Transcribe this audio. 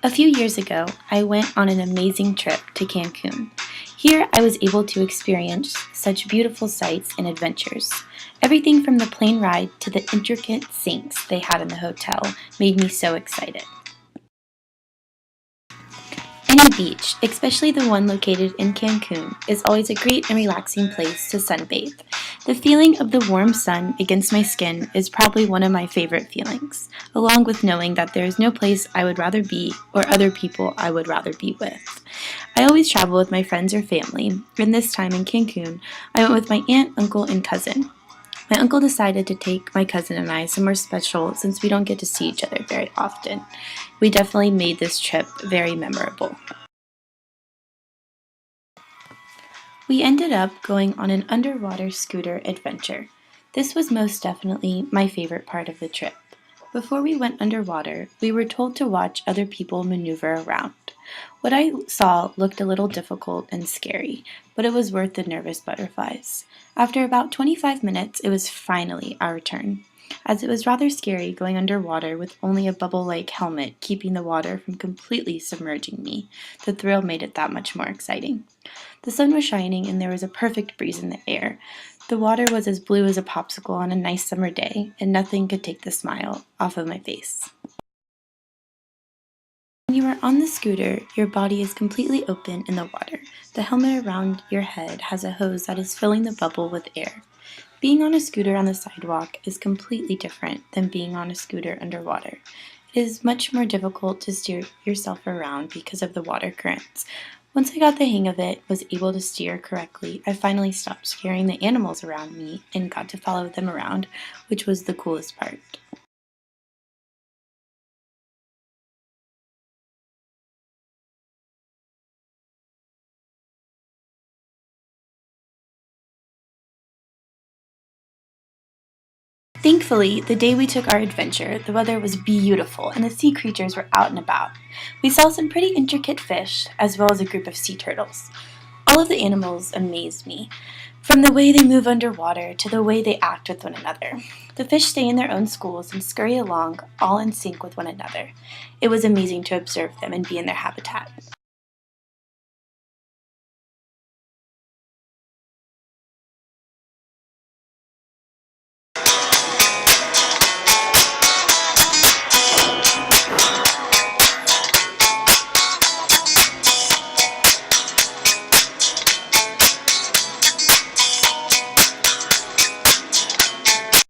A few years ago, I went on an amazing trip to Cancun. Here, I was able to experience such beautiful sights and adventures. Everything from the plane ride to the intricate sinks they had in the hotel made me so excited. Any beach, especially the one located in Cancun, is always a great and relaxing place to sunbathe. The feeling of the warm sun against my skin is probably one of my favorite feelings, along with knowing that there is no place I would rather be or other people I would rather be with. I always travel with my friends or family, and this time in Cancun, I went with my aunt, uncle, and cousin. My uncle decided to take my cousin and I somewhere special since we don't get to see each other very often. We definitely made this trip very memorable. We ended up going on an underwater scooter adventure. This was most definitely my favorite part of the trip. Before we went underwater, we were told to watch other people maneuver around. What I saw looked a little difficult and scary, but it was worth the nervous butterflies. After about 25 minutes, it was finally our turn. As it was rather scary going underwater with only a bubble-like helmet keeping the water from completely submerging me, the thrill made it that much more exciting. The sun was shining and there was a perfect breeze in the air. The water was as blue as a popsicle on a nice summer day, and nothing could take the smile off of my face. When you are on the scooter, your body is completely open in the water. The helmet around your head has a hose that is filling the bubble with air. Being on a scooter on the sidewalk is completely different than being on a scooter underwater. It is much more difficult to steer yourself around because of the water currents. Once I got the hang of it, was able to steer correctly, I finally stopped scaring the animals around me and got to follow them around, which was the coolest part. Thankfully, the day we took our adventure, the weather was beautiful and the sea creatures were out and about. We saw some pretty intricate fish, as well as a group of sea turtles. All of the animals amazed me, from the way they move underwater to the way they act with one another. The fish stay in their own schools and scurry along, all in sync with one another. It was amazing to observe them and be in their habitat.